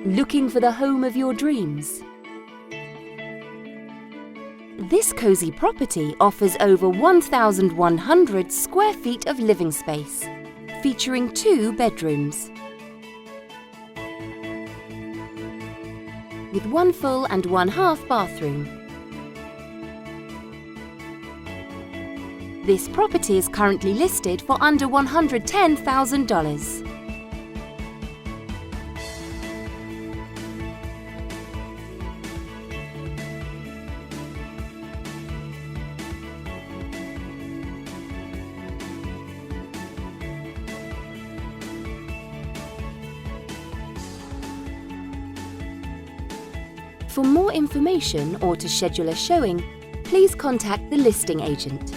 Looking for the home of your dreams? This cosy property offers over 1,100 square feet of living space, featuring 2 bedrooms, with 1 full and 1 half bathroom. This property is currently listed for under $110,000. For more information or to schedule a showing, please contact the listing agent.